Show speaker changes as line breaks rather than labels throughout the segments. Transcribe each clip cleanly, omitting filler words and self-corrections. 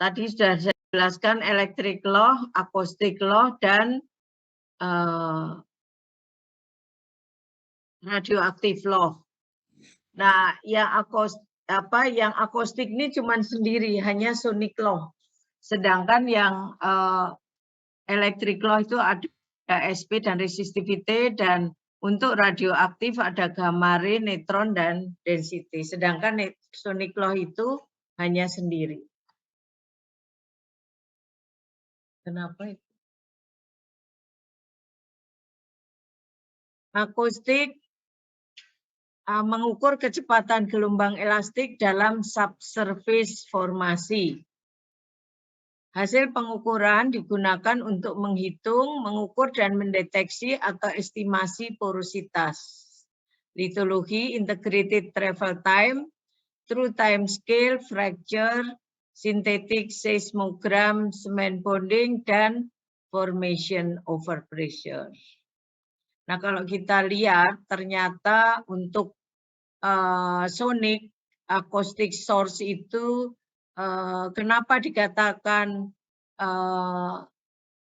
tadi sudah saya jelaskan electric law, acoustic law, dan radioaktif law. Nah, yang akustik ini cuma sendiri, hanya sonic law. Sedangkan yang electric law itu ada SP dan resistivity, dan untuk radioaktif ada gamma ray, neutron, dan density. Sedangkan sonic law itu hanya sendiri. Kenapa itu? Akustik mengukur kecepatan gelombang elastik dalam subsurface formasi. Hasil pengukuran digunakan untuk menghitung, mengukur, dan mendeteksi atau estimasi porositas. Litologi, integrated travel time, true time scale, fracture, synthetic seismogram, cement bonding, dan formation over pressure. Nah, kalau kita lihat ternyata untuk sonic acoustic source itu kenapa dikatakan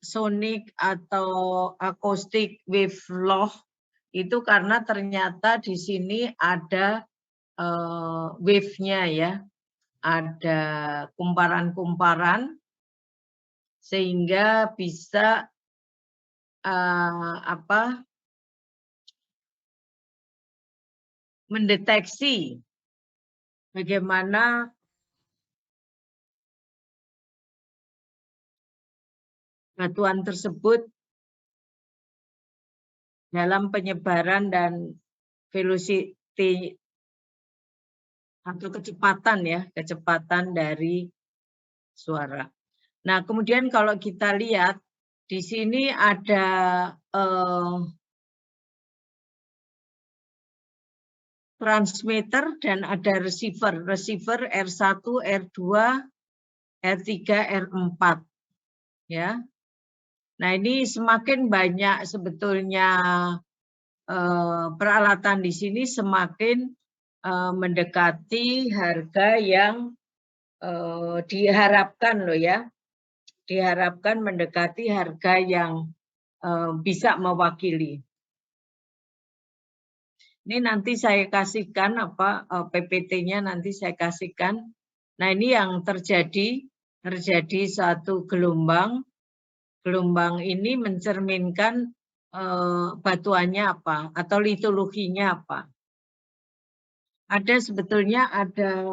sonic atau acoustic wave law itu karena ternyata di sini ada wave-nya ya, ada kumparan-kumparan sehingga bisa mendeteksi bagaimana batuan tersebut dalam penyebaran dan velocity atau kecepatan dari suara. Nah, kemudian kalau kita lihat di sini ada transmitter dan ada receiver. Receiver R1, R2, R3, R4. Ya. Nah, ini semakin banyak sebetulnya peralatan di sini semakin mendekati harga yang diharapkan loh ya. Diharapkan mendekati harga yang bisa mewakili. Ini nanti saya kasihkan PPT-nya nanti saya kasihkan. Nah, ini yang terjadi satu gelombang. Gelombang ini mencerminkan batuannya apa atau litologinya apa. Ada sebetulnya ada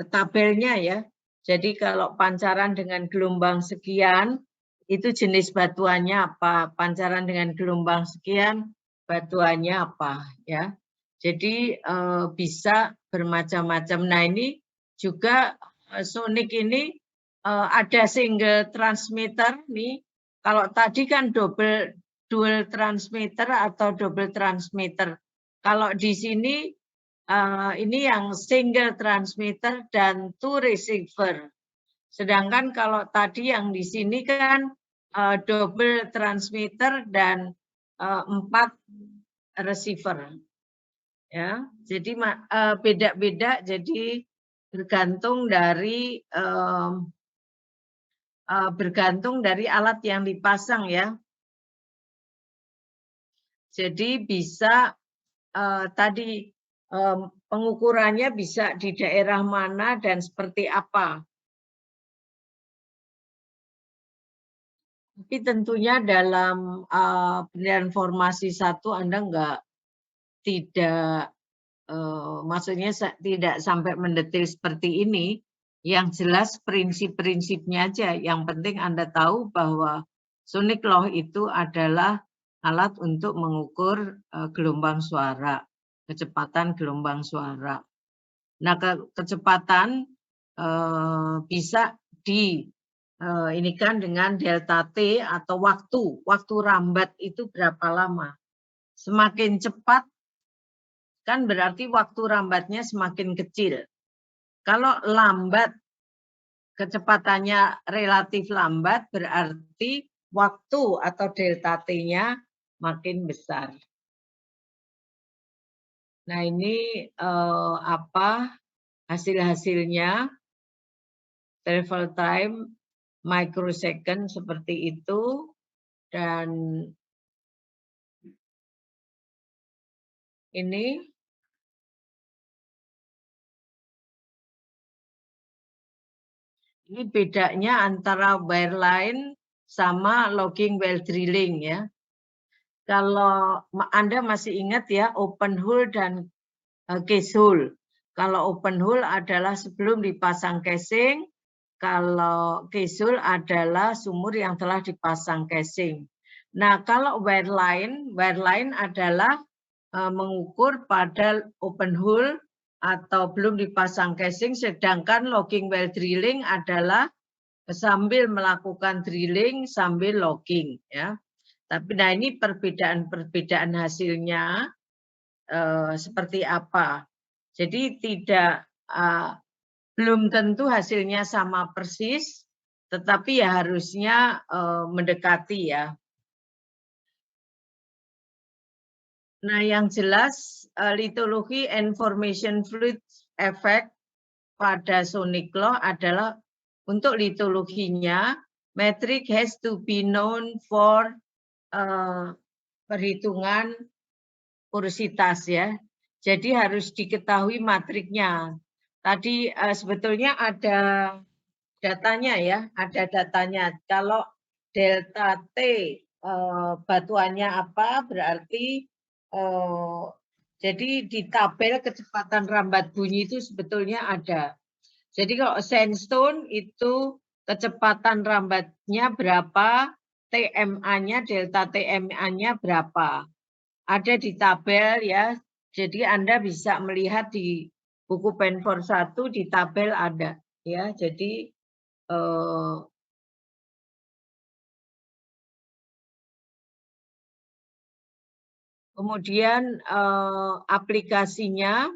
tabelnya ya. Jadi kalau pancaran dengan gelombang sekian itu jenis batuannya apa, pancaran dengan gelombang sekian batuannya apa ya. Jadi bisa bermacam-macam. Nah, ini juga sonic ini ada single transmitter nih. Kalau tadi kan dual transmitter atau double transmitter. Kalau di sini ini yang single transmitter dan two receiver. Sedangkan kalau tadi yang di sini kan double transmitter dan 4 receiver. Ya, jadi beda-beda. Jadi bergantung dari alat yang dipasang ya. Jadi bisa tadi pengukurannya bisa di daerah mana dan seperti apa. Tapi tentunya dalam penilaian formasi 1 Anda maksudnya tidak sampai mendetail seperti ini. Yang jelas prinsip-prinsipnya aja. Yang penting Anda tahu bahwa sonic law itu adalah alat untuk mengukur gelombang suara, kecepatan gelombang suara. Nah, kecepatan bisa ini kan dengan delta T atau waktu rambat itu berapa lama. Semakin cepat kan berarti waktu rambatnya semakin kecil. Kalau lambat, kecepatannya relatif lambat berarti waktu atau delta T-nya makin besar. Nah, ini hasil-hasilnya. travel time microsecond seperti itu, dan ini bedanya antara wireline sama logging well drilling ya. Kalau Anda masih ingat ya, open hole dan case hole. Kalau open hole adalah sebelum dipasang casing, kalau case hole adalah sumur yang telah dipasang casing. Nah, kalau wireline adalah mengukur pada open hole atau belum dipasang casing, sedangkan logging well drilling adalah sambil melakukan drilling sambil logging ya. Tapi nah ini perbedaan hasilnya seperti apa. Jadi tidak belum tentu hasilnya sama persis, tetapi ya harusnya mendekati ya. Nah yang jelas lithology and formation fluid effect pada sonic law adalah untuk litologinya, metric has to be known for perhitungan porositas ya. Jadi harus diketahui matriknya. Tadi sebetulnya ada datanya ya, ada datanya. Kalau delta T batuannya apa berarti jadi di tabel kecepatan rambat bunyi itu sebetulnya ada. Jadi kalau sandstone itu kecepatan rambatnya berapa, TMA-nya, delta TMA-nya berapa. Ada di tabel ya, jadi Anda bisa melihat di buku Penfor 1 di tabel ada ya. Jadi kemudian aplikasinya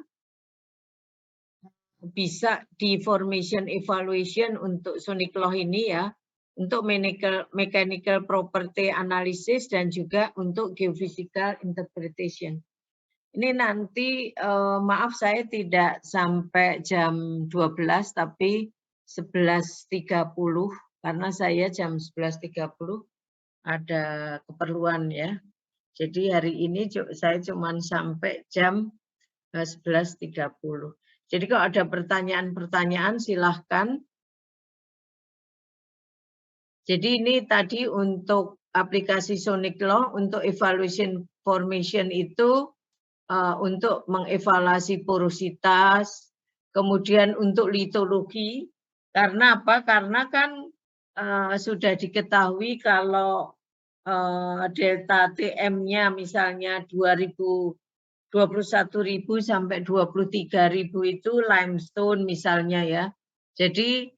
bisa di formation evaluation untuk sonic law ini ya, untuk mechanical property analysis dan juga untuk geophysical interpretation. Ini nanti maaf saya tidak sampai jam 12 tapi 11.30 karena saya jam 11.30 ada keperluan ya. Jadi hari ini saya cuma sampai jam 11.30. Jadi kalau ada pertanyaan-pertanyaan silahkan. Jadi ini tadi untuk aplikasi sonic law, untuk evaluation formation itu untuk mengevaluasi porositas, kemudian untuk litologi. Karena apa? Karena kan sudah diketahui kalau delta TM-nya misalnya 21.000 sampai 23.000 itu limestone misalnya ya. Jadi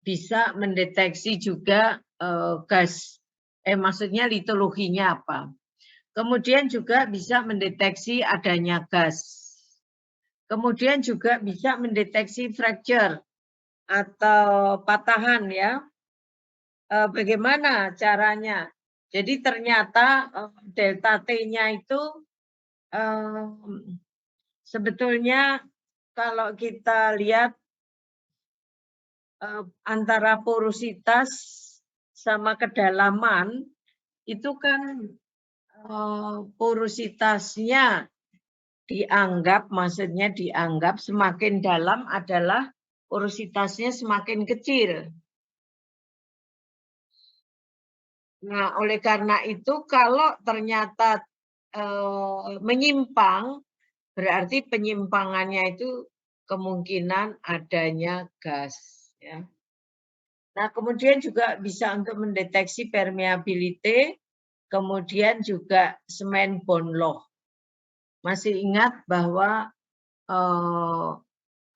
bisa mendeteksi juga gas, maksudnya litologinya apa. Kemudian juga bisa mendeteksi adanya gas. Kemudian juga bisa mendeteksi fracture atau patahan ya. Bagaimana caranya? Jadi ternyata delta T-nya itu sebetulnya kalau kita lihat antara porositas sama kedalaman itu kan porositasnya maksudnya dianggap semakin dalam adalah porositasnya semakin kecil. Nah, oleh karena itu kalau ternyata menyimpang, berarti penyimpangannya itu kemungkinan adanya gas. Ya. Nah, kemudian juga bisa untuk mendeteksi permeability, kemudian juga semen bond law. Masih ingat bahwa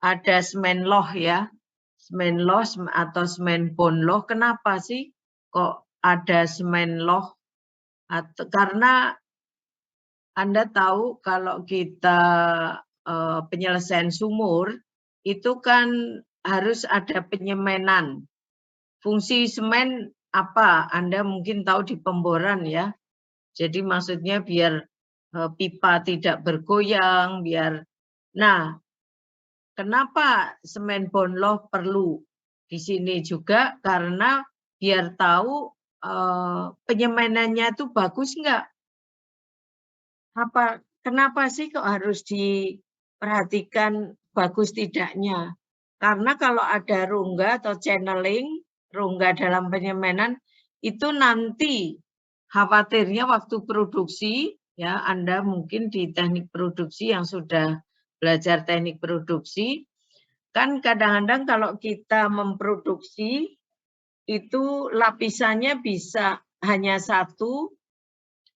ada semen law ya, semen law atau semen bond law. Kenapa sih kok ada semen law? Karena Anda tahu kalau kita penyelesaian sumur itu kan harus ada penyemenan. Fungsi semen apa? Anda mungkin tahu di pemboran ya. Jadi maksudnya biar pipa tidak bergoyang, biar. Nah, kenapa semen bonloh perlu di sini juga karena biar tahu penyemenannya itu bagus enggak? Kenapa sih kok harus diperhatikan bagus tidaknya? Karena kalau ada rongga atau channeling, rongga dalam penyemanan itu nanti khawatirnya waktu produksi, ya Anda mungkin di teknik produksi yang sudah belajar teknik produksi, kan kadang-kadang kalau kita memproduksi itu lapisannya bisa hanya satu,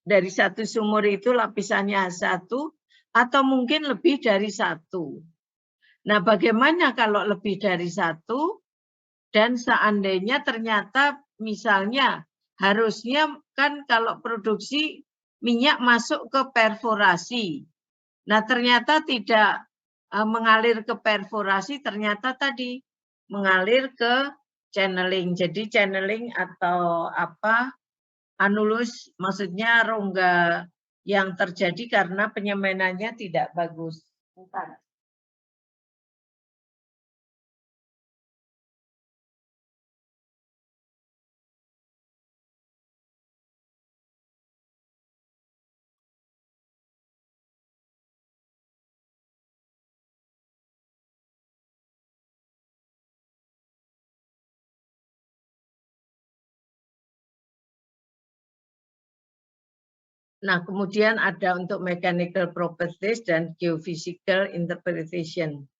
dari satu sumur itu lapisannya satu, atau mungkin lebih dari satu. Nah, bagaimana kalau lebih dari satu, dan seandainya ternyata misalnya harusnya kan kalau produksi minyak masuk ke perforasi. Nah, ternyata tidak mengalir ke perforasi, ternyata tadi mengalir ke channeling. Jadi channeling atau apa, anulus, maksudnya rongga yang terjadi karena penyemenannya tidak bagus. Bentar. Nah, kemudian ada untuk mechanical properties dan geophysical interpretation.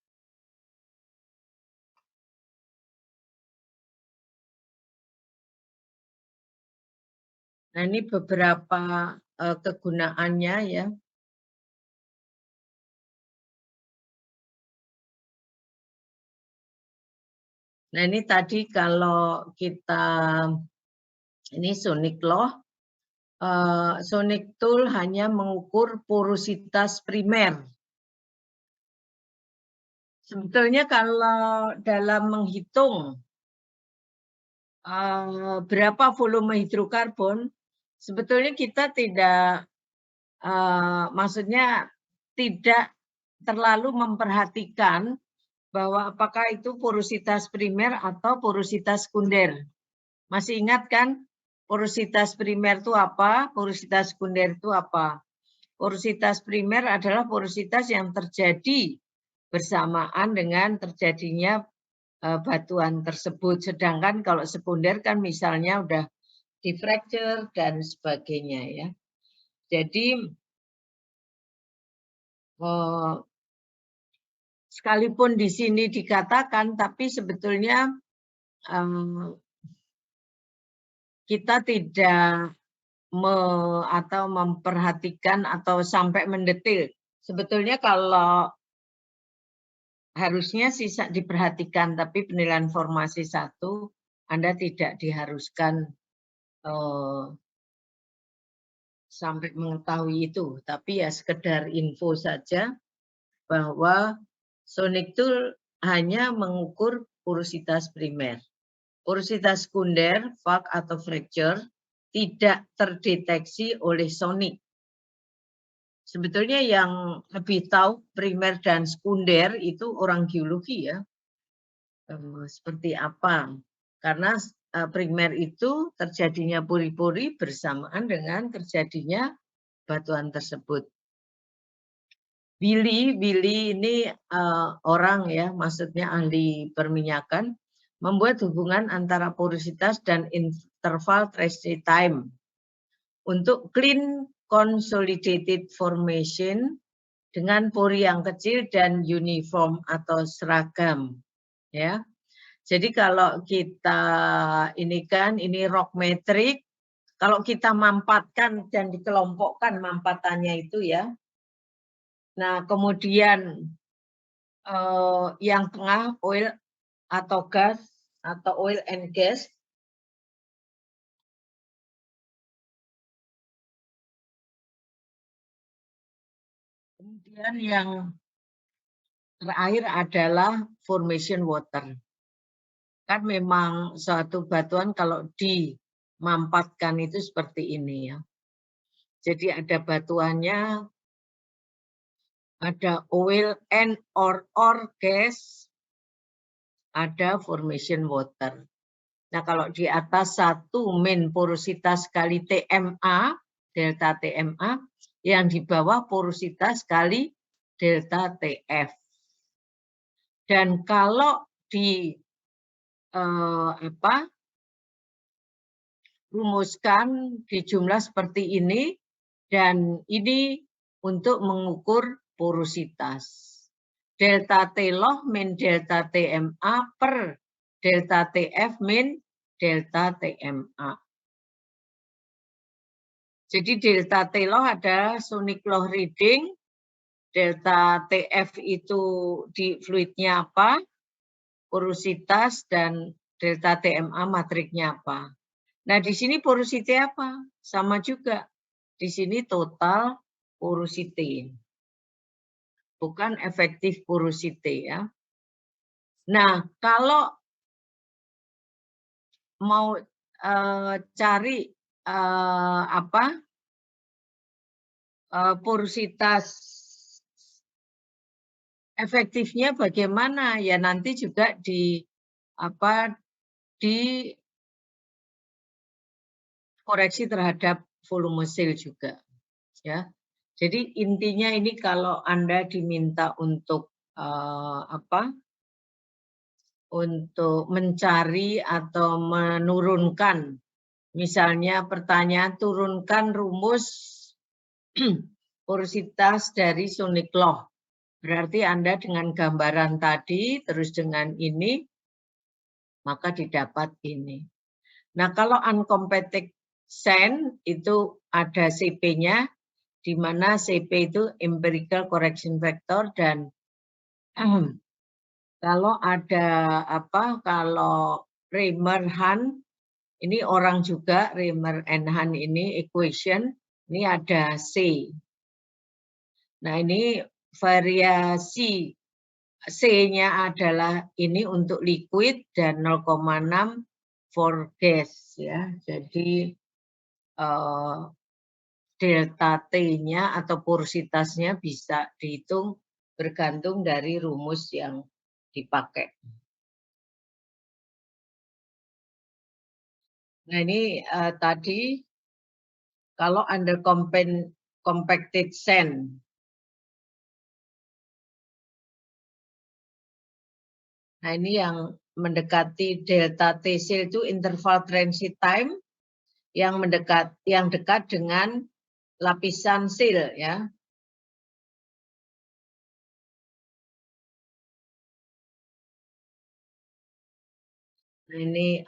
Nah, ini beberapa kegunaannya ya. Nah, ini tadi kalau kita, ini sonic law, sonic tool hanya mengukur porositas primer. Sebetulnya kalau dalam menghitung berapa volume hidrokarbon, sebetulnya kita tidak, maksudnya tidak terlalu memperhatikan bahwa apakah itu porositas primer atau porositas sekunder. Masih ingat kan porositas primer itu apa, porositas sekunder itu apa? Porositas primer adalah porositas yang terjadi bersamaan dengan terjadinya batuan tersebut. Sedangkan kalau sekunder kan misalnya udah di fracture dan sebagainya ya. Jadi sekalipun di sini dikatakan, tapi sebetulnya kita tidak memperhatikan atau sampai mendetil. Sebetulnya kalau harusnya sih diperhatikan, tapi penilaian formasi 1 Anda tidak diharuskan sampai mengetahui itu, tapi ya sekedar info saja bahwa sonic tool hanya mengukur porositas primer. Porositas sekunder, fag atau fracture tidak terdeteksi oleh sonic. Sebetulnya yang lebih tahu primer dan sekunder itu orang geologi ya. Seperti apa? Karena primer itu terjadinya pori-pori bersamaan dengan terjadinya batuan tersebut. Billy ini orang ya, maksudnya ahli perminyakan, membuat hubungan antara porositas dan interval trace time untuk clean consolidated formation dengan pori yang kecil dan uniform atau seragam ya. Jadi kalau kita ini kan ini rock metric, kalau kita mampatkan dan dikelompokkan mampatannya itu ya. Nah, kemudian yang tengah oil atau gas atau oil and gas. Kemudian yang terakhir adalah formation water. Kan memang suatu batuan kalau dimampatkan itu seperti ini ya. Jadi ada batuannya, ada oil and or gas, ada formation water. Nah, kalau di atas 1 min porositas kali TMA, delta TMA, yang di bawah porositas kali delta TF. Dan kalau di rumuskan di jumlah seperti ini, dan ini untuk mengukur porositas. Delta T log min delta TMA per delta TF min delta TMA. Jadi delta T log ada sonic law reading, delta TF itu di fluidnya apa, porositas, dan delta TMA matriknya apa. Nah, di sini porosity apa? Sama juga. Di sini total porosity. Bukan efektif porosity ya. Nah, kalau mau cari porositas efektifnya bagaimana? Ya nanti juga di koreksi terhadap volume sel juga, ya. Jadi intinya ini kalau Anda diminta untuk untuk mencari atau menurunkan, misalnya pertanyaan turunkan rumus porositas dari sonic law. Berarti Anda dengan gambaran tadi terus dengan ini maka didapat ini. Nah, kalau uncompacted sand itu ada CP-nya, di mana CP itu empirical correction factor, dan kalau ada kalau Reimer-Hahn, ini orang juga, Reimer and Hahn ini equation, ini ada C. Nah, ini variasi C-nya adalah ini untuk liquid dan 0,6 for gas ya. Jadi delta T-nya atau porositasnya bisa dihitung bergantung dari rumus yang dipakai. Nah, ini tadi kalau under compacted sand. Nah, ini yang mendekati delta TC itu interval transit time yang dekat dengan lapisan sil ya. Nah, ini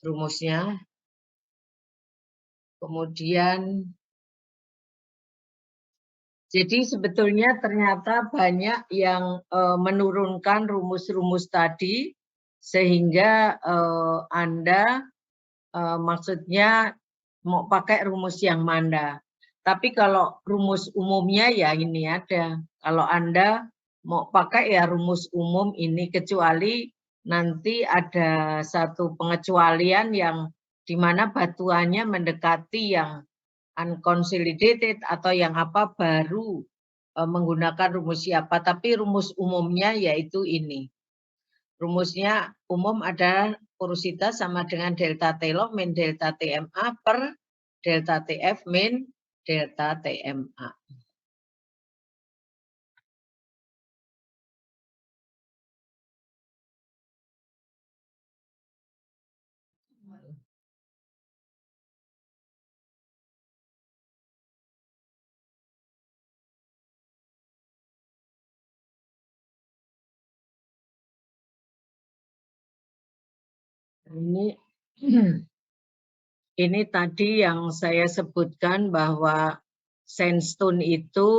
rumusnya. Kemudian jadi sebetulnya ternyata banyak yang menurunkan rumus-rumus tadi sehingga Anda maksudnya mau pakai rumus yang mana. Tapi kalau rumus umumnya ya ini ada. Kalau Anda mau pakai ya rumus umum ini, kecuali nanti ada satu pengecualian yang di mana batuannya mendekati yang unconsolidated atau yang baru menggunakan rumus siapa. Tapi rumus umumnya yaitu ini. Rumusnya umum ada porositas sama dengan delta T log min delta TMA per delta TF min delta TMA. Ini tadi yang saya sebutkan bahwa sandstone itu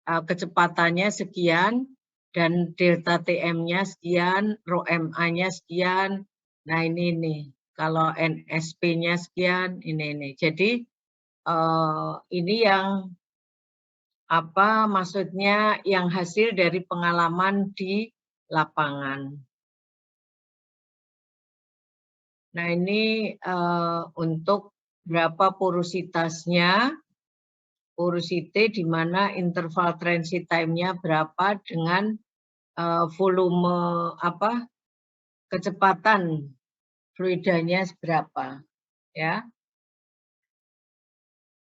kecepatannya sekian dan delta TM-nya sekian, rho MA-nya sekian. Nah, ini nih. Kalau NSP-nya sekian, ini. Jadi ini yang maksudnya yang hasil dari pengalaman di lapangan. Nah, ini untuk berapa porositasnya. porosity di mana interval transit time-nya berapa dengan volume kecepatan fluidanya seberapa, ya.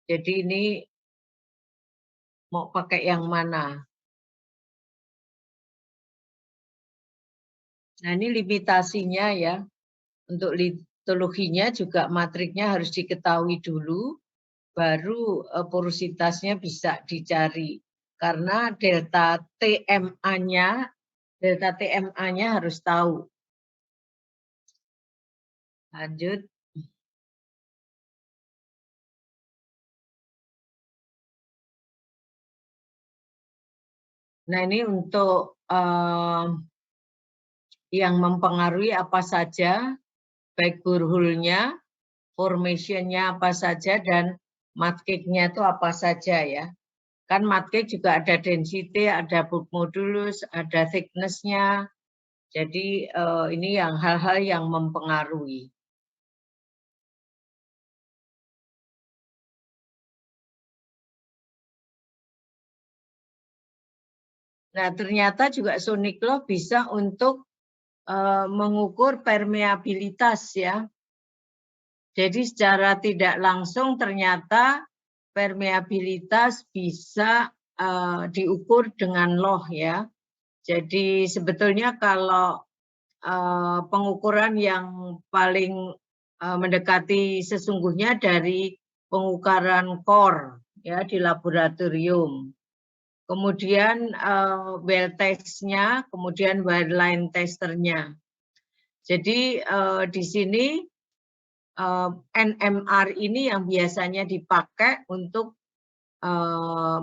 Jadi ini mau pakai yang mana? Nah, ini limitasinya ya. Untuk litologinya juga matriknya harus diketahui dulu, baru porositasnya bisa dicari. Karena delta TMA-nya harus tahu. Lanjut. Nah, ini untuk yang mempengaruhi apa saja, baik borehole-nya, formation-nya apa saja, dan matkiknya itu apa saja ya. Kan matkik juga ada density, ada bulk modulus, ada thickness-nya. Jadi ini yang hal-hal yang mempengaruhi. Nah, ternyata juga sonic law bisa untuk mengukur permeabilitas ya. Jadi secara tidak langsung ternyata permeabilitas bisa diukur dengan law ya. Jadi sebetulnya kalau pengukuran yang paling mendekati sesungguhnya dari pengukuran core ya di laboratorium. Kemudian well test-nya, kemudian wireline testernya. Jadi di sini NMR ini yang biasanya dipakai untuk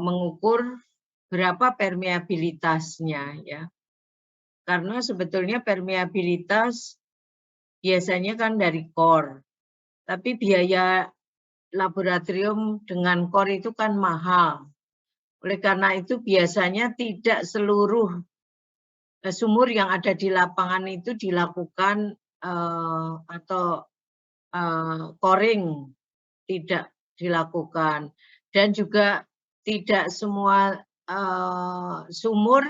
mengukur berapa permeabilitasnya ya. Karena sebetulnya permeabilitas biasanya kan dari core. Tapi biaya laboratorium dengan core itu kan mahal. Oleh karena itu biasanya tidak seluruh sumur yang ada di lapangan itu dilakukan atau coring tidak dilakukan, dan juga tidak semua sumur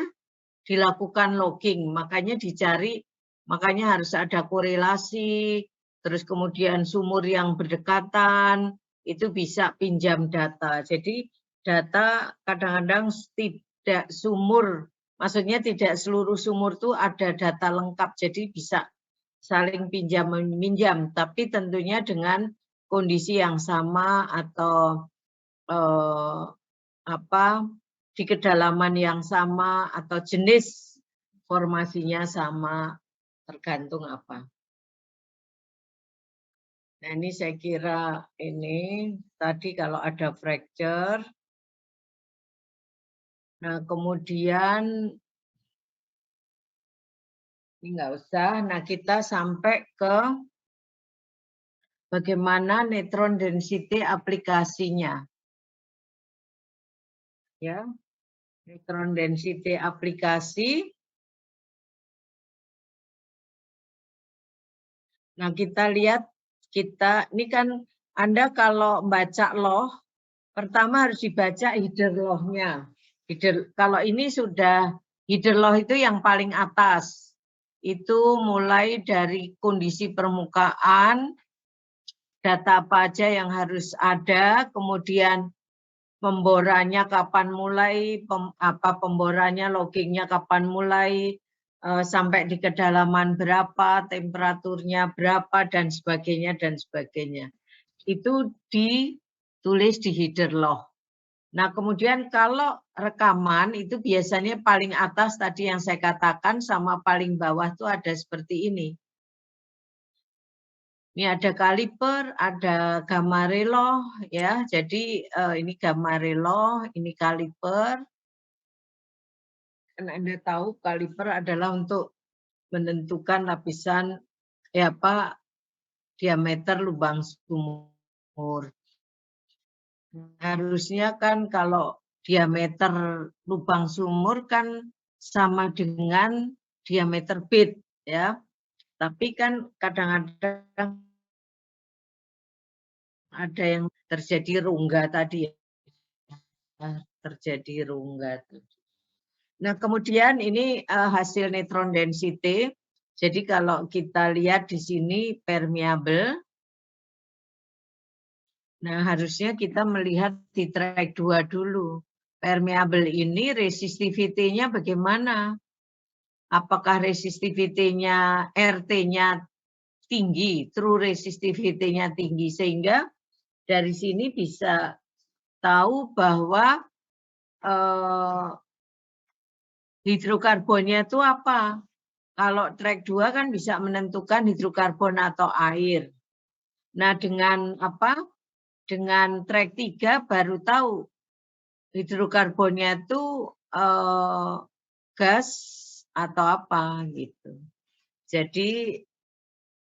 dilakukan logging, makanya dicari, makanya harus ada korelasi, terus kemudian sumur yang berdekatan itu bisa pinjam data. Jadi data kadang-kadang tidak sumur, maksudnya tidak seluruh sumur itu ada data lengkap, jadi bisa saling pinjam meminjam, tapi tentunya dengan kondisi yang sama atau di kedalaman yang sama atau jenis formasinya sama, tergantung apa. Nah, ini saya kira ini tadi kalau ada fracture. Nah, kemudian ini nggak usah. Nah, kita sampai ke bagaimana neutron density aplikasinya. Ya, neutron density aplikasi. Nah, kita lihat, ini kan Anda kalau baca law, pertama harus dibaca header law-nya. Kalau ini sudah header law itu yang paling atas. Itu mulai dari kondisi permukaan, data apa aja yang harus ada, kemudian pemborannya kapan mulai, pemborannya, loggingnya kapan mulai, sampai di kedalaman berapa, temperaturnya berapa, dan sebagainya, dan sebagainya. Itu ditulis di header law. Nah, kemudian kalau rekaman itu biasanya paling atas tadi yang saya katakan sama paling bawah itu ada seperti ini. Ini ada kaliper, ada gamma relo ya. Jadi ini gamma relo, ini kaliper. Kan Anda tahu kaliper adalah untuk menentukan lapisan diameter lubang sumur. Harusnya kan kalau diameter lubang sumur kan sama dengan diameter bit ya. Tapi kan kadang-kadang ada yang terjadi rongga tadi ya. terjadi rongga. Nah, kemudian ini hasil neutron density. Jadi kalau kita lihat di sini permeable. Nah, harusnya kita melihat di track 2 dulu. Permeable ini resistivity-nya bagaimana? Apakah resistivity-nya RT-nya tinggi, true resistivity-nya tinggi, sehingga dari sini bisa tahu bahwa hidrokarbonnya itu apa. Kalau track 2 kan bisa menentukan hidrokarbon atau air. Nah, dengan apa? Dengan track 3 baru tahu hidrokarbonnya itu gas atau apa gitu. Jadi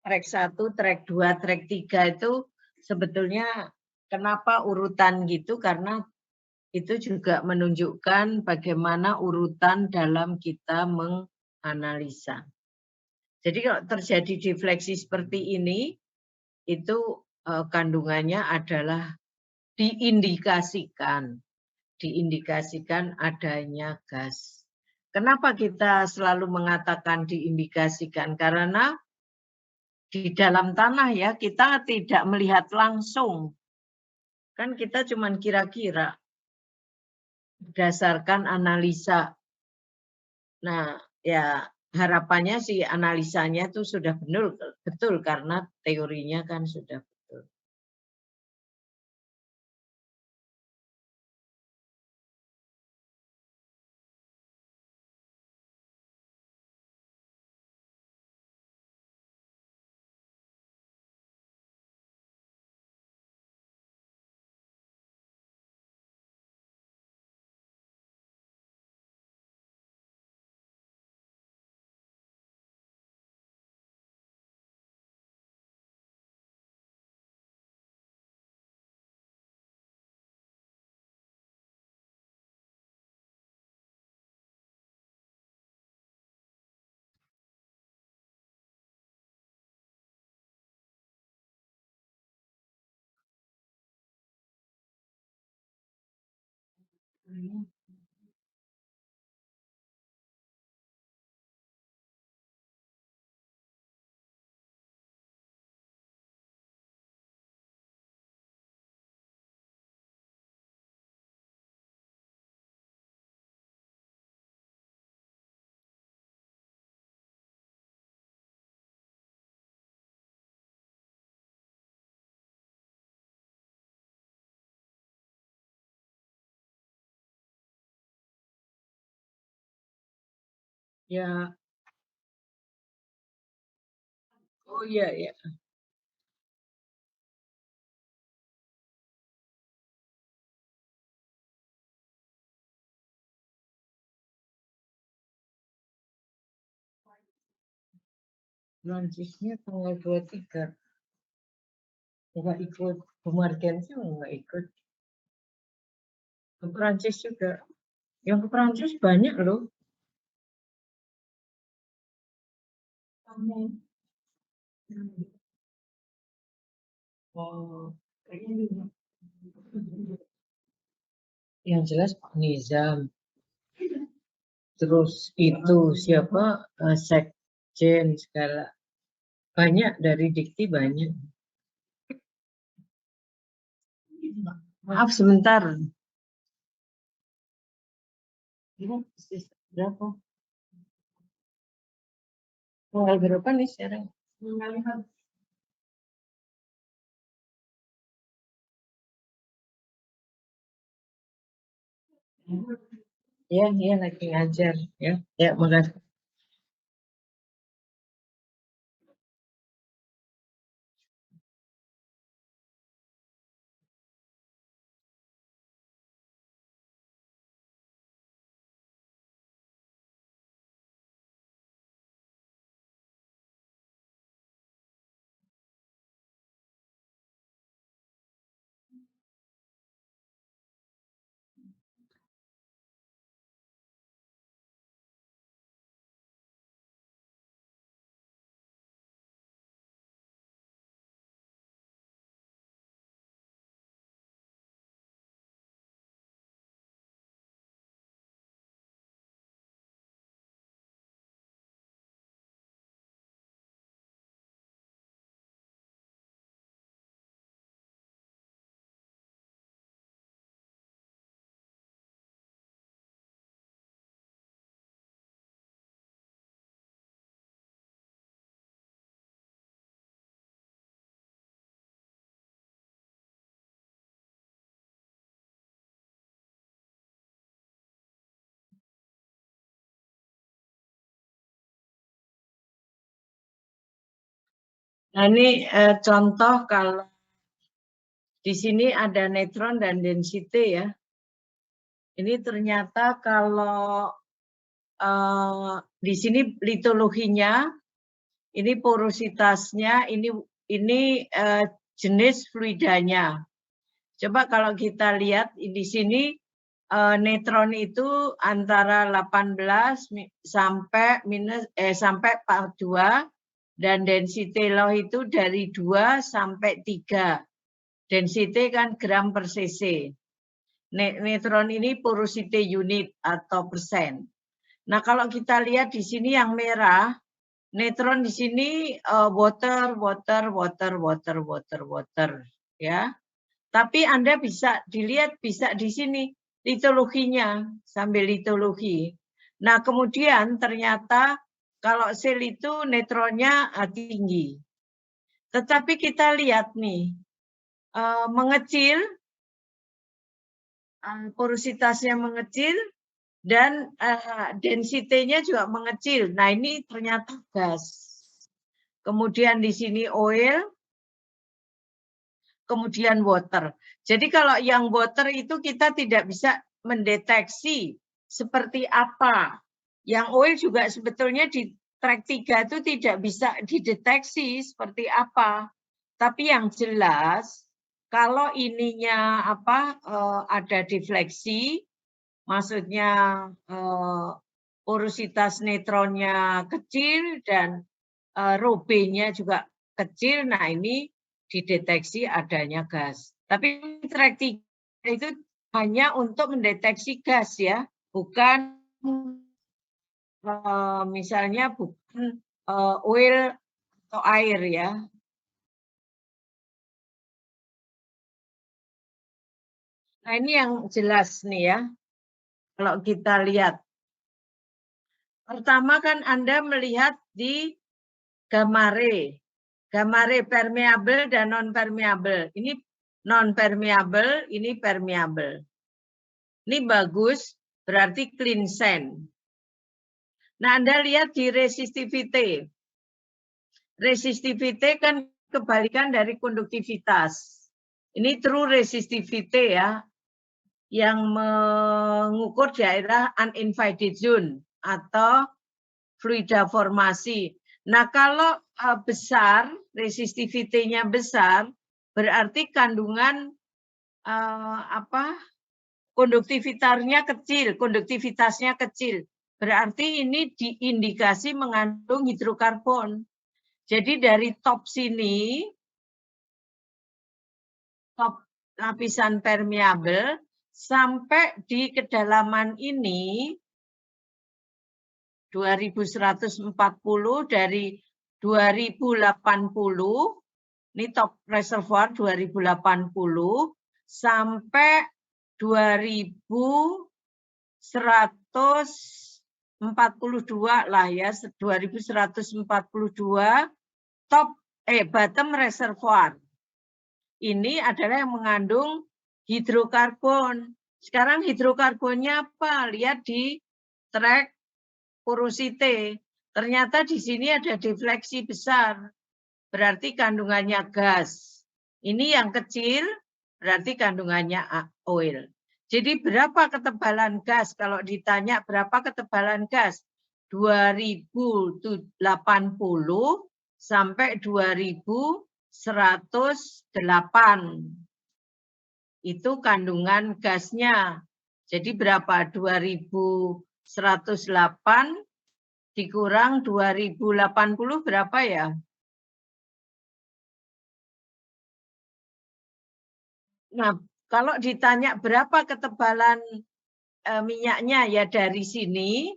track 1, track 2, track 3 itu sebetulnya kenapa urutan gitu, karena itu juga menunjukkan bagaimana urutan dalam kita menganalisa. Jadi kalau terjadi defleksi seperti ini, itu kandungannya adalah diindikasikan adanya gas. Kenapa kita selalu mengatakan diindikasikan? Karena di dalam tanah ya kita tidak melihat langsung. Kan kita cuma kira-kira berdasarkan analisa. Nah, ya harapannya sih analisanya itu sudah betul karena teorinya kan sudah betul. Ya, oh iya ya. Prancisnya tanggal 23. Enggak ikut. Pemargian sih enggak ikut. Ke Prancis juga. Yang ke Prancis banyak loh. Oh, yang jelas Pak Nizam. Terus itu siapa? Sekjen segala. Banyak dari Dikti banyak. Maaf sebentar. Ini berapa? Tanggal berapa nih sekarang? Ya, iya lagi ngajar ya. Ya, makasih. Nah, ini contoh kalau di sini ada neutron dan density ya. Ini ternyata kalau di sini litologinya, ini porositasnya, ini jenis fluidanya. Coba kalau kita lihat di sini neutron itu antara 18 sampai sampai 42 dan density low itu dari 2 sampai 3. Density kan gram per cc. Neutron ini porosity unit atau persen. Nah, kalau kita lihat di sini yang merah, neutron di sini water ya. Tapi Anda bisa dilihat bisa di sini litologinya sambil litologi. Nah, kemudian ternyata kalau sel itu neutronnya tinggi. Tetapi kita lihat nih mengecil, porositasnya mengecil dan density-nya juga mengecil. Nah, ini ternyata gas. Kemudian di sini oil, kemudian water. Jadi kalau yang water itu kita tidak bisa mendeteksi seperti apa. Yang oil juga sebetulnya di track 3 itu tidak bisa dideteksi seperti apa. Tapi yang jelas kalau ininya ada defleksi, maksudnya porositas neutronnya kecil dan ρB-nya juga kecil, nah ini dideteksi adanya gas. Tapi track 3 itu hanya untuk mendeteksi gas ya, bukan misalnya bukan oil atau air ya. Nah, ini yang jelas nih ya. Kalau kita lihat. Pertama kan Anda melihat di gamma ray. Gamma ray permeable dan non-permeable. Ini non-permeable, ini permeable. Ini bagus, berarti clean sand. Nah, Anda lihat di resistivity. Resistivity kan kebalikan dari konduktivitas. Ini true resistivity ya, yang mengukur daerah uninvited zone atau fluida formasi. Nah, kalau besar, resistivity-nya besar, berarti kandungan konduktivitasnya kecil. Berarti ini diindikasi mengandung hidrokarbon. Jadi dari top sini, top lapisan permeable, sampai di kedalaman ini, 2140 dari 2080, ini top reservoir 2080, sampai 2142 lah ya, 2142 bottom reservoir. Ini adalah yang mengandung hidrokarbon. Sekarang hidrokarbonnya apa? Lihat di track porosity. Ternyata di sini ada defleksi besar. Berarti kandungannya gas. Ini yang kecil, berarti kandungannya oil. Jadi berapa ketebalan gas? Kalau ditanya berapa ketebalan gas? 2080 sampai 2108. Itu kandungan gasnya. Jadi berapa? 2108 dikurang 2080 berapa ya? Nah, kalau ditanya berapa ketebalan minyaknya ya dari sini,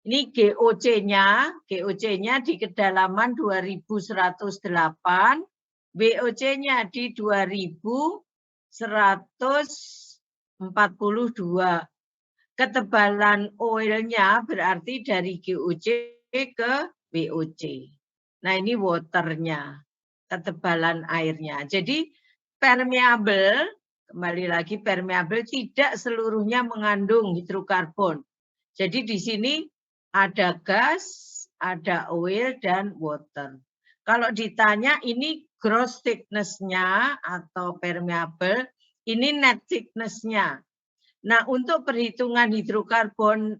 ini GOC-nya di kedalaman 2108, WOC-nya di 2142. Ketebalan oilnya berarti dari GOC ke WOC. Nah, ini waternya, ketebalan airnya. Jadi permeable, kembali lagi permeable tidak seluruhnya mengandung hidrokarbon. Jadi di sini ada gas, ada oil, dan water. Kalau ditanya ini gross thickness-nya atau permeable, ini net thickness-nya. Nah, untuk perhitungan hidrokarbon,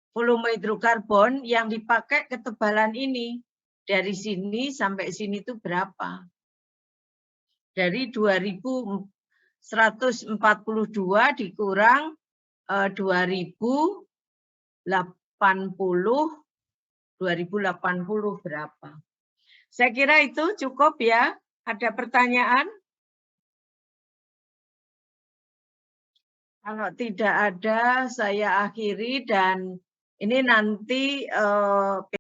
volume hidrokarbon yang dipakai ketebalan ini. Dari sini sampai sini itu berapa? Dari 2142 dikurang 2080 berapa? Saya kira itu cukup ya. Ada pertanyaan? Kalau tidak ada, saya akhiri dan ini nanti